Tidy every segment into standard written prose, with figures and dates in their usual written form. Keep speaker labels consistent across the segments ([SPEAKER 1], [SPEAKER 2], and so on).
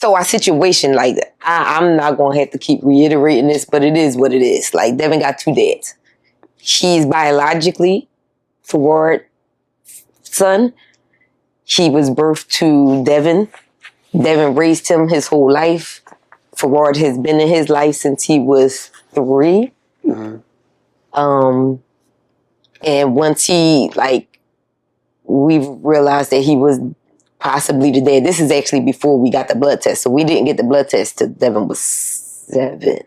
[SPEAKER 1] So our situation, like, I'm not going to have to keep reiterating this, but it is what it is. Like, Devin got 2 dads. He's biologically Faward's son. He was birthed to Devin. Devin raised him his whole life. Faward has been in his life since he was 3. And once we've realized that he was possibly the dad. This is actually before we got the blood test. So we didn't get the blood test till Devin was 7.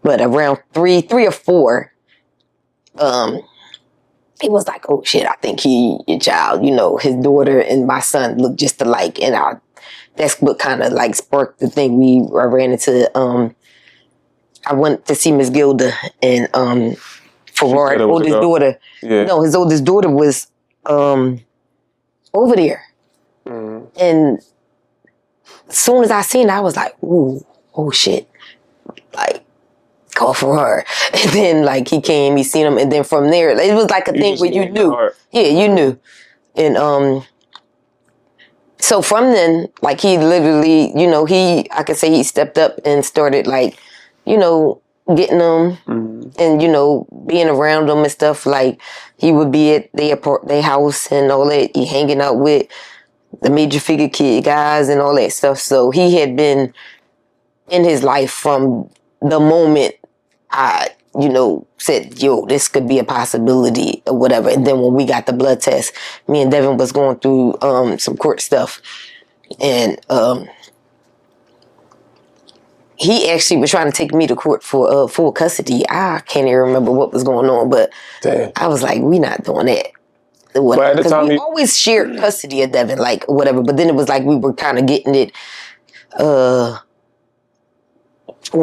[SPEAKER 1] But around 3 or 4, it was like, oh shit, I think your child, his daughter and my son look just alike. And that's what kind of like sparked the thing. I ran into, I went to see Miss Gilda and Faward's oldest daughter. Yeah. No, his oldest daughter was over there. And as soon as I seen it, I was like, ooh, oh shit. Like, call for her. And then he came, he seen him, and then from there, it was like a thing where you knew. Yeah, you knew. And so from then, he literally, I could say he stepped up and started getting them and, being around them and stuff. Like, he would be at their house and all that. He hanging out with the major figure kid guys and all that stuff. So he had been in his life from the moment I, said, yo, this could be a possibility or whatever. And then when we got the blood test, me and Devin was going through some court stuff. And he actually was trying to take me to court for full custody. I can't even remember what was going on, but I was like, we not doing that. Because we always shared custody of Devin, whatever. But then it was like we were kind of getting it on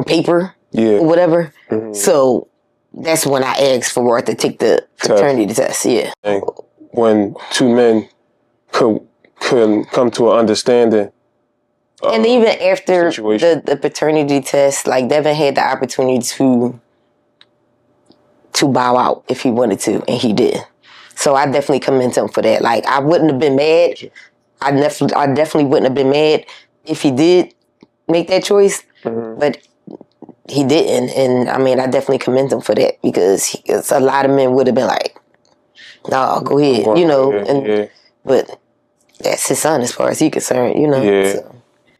[SPEAKER 1] paper or whatever. So that's when I asked for Faward to take the paternity test. Yeah.
[SPEAKER 2] And when 2 men could come to an understanding.
[SPEAKER 1] And even after the paternity test, Devin had the opportunity to bow out if he wanted to, and he did. So I definitely commend him for that. I wouldn't have been mad. I definitely wouldn't have been mad if he did make that choice, but he didn't. And I mean, I definitely commend him for that because a lot of men would have been like, "No, go ahead," But that's his son as far as he's concerned,
[SPEAKER 2] Yeah.
[SPEAKER 1] So.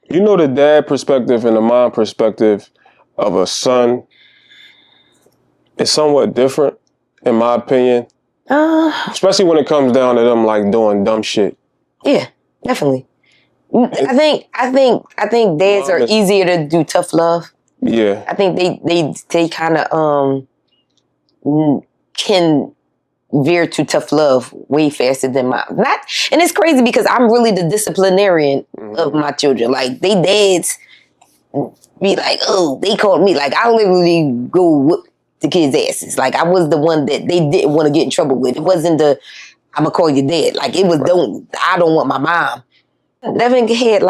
[SPEAKER 2] The dad perspective and the mom perspective of a son is somewhat different, in my opinion. Especially when it comes down to them doing dumb shit.
[SPEAKER 1] Yeah, definitely. I think dads are easier to do tough love.
[SPEAKER 2] Yeah.
[SPEAKER 1] I think they kind of can veer to tough love way faster than mine. And it's crazy because I'm really the disciplinarian of my children. They dads be like, oh, they called me. I literally go whoop the kids' asses. I was the one that they didn't want to get in trouble with. It wasn't I'm gonna call you dad. It was I don't want my mom. Devin had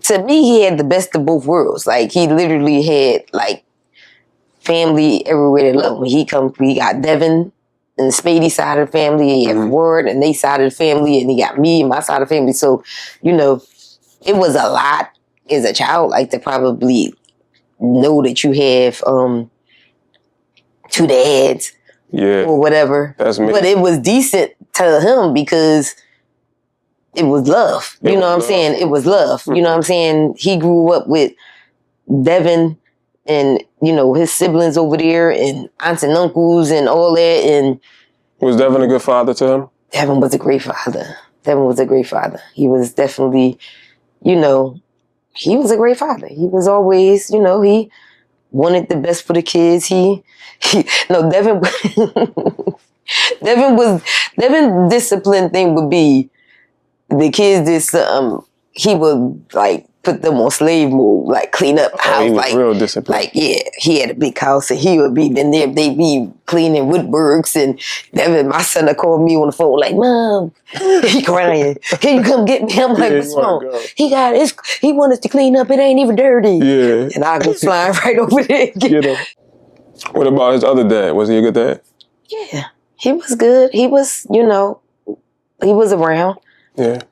[SPEAKER 1] to me, he had the best of both worlds. He literally had family everywhere they love him. We got Devin and the Spady side of the family. He had Word and they side of the family, and he got me and my side of the family. So, it was a lot as a child, to probably know that you have 2 dads, or whatever.
[SPEAKER 2] That's me.
[SPEAKER 1] But it was decent to him because it was love. You know what I'm saying? It was love. You know what I'm saying? He grew up with Devin and, his siblings over there and aunts and uncles and all that. And
[SPEAKER 2] was Devin a good father to him?
[SPEAKER 1] Devin was a great father. He was definitely, he was a great father. He was always, he wanted the best for the kids. Devin discipline thing would be the kids did something, he would put them on slave mode, clean up the house.
[SPEAKER 2] He was real disciplined.
[SPEAKER 1] He had a big house and he would be in there, they'd be cleaning Woodburgs, and Devin, my son, would call me on the phone Mom, he crying, can you come get me? I'm what's wrong? He want us to clean up, it ain't even dirty. Yeah. And I go flying right over there and get him.
[SPEAKER 2] What about his other dad? Was he a good dad?
[SPEAKER 1] Yeah, he was good. He was, he was around.
[SPEAKER 2] Yeah.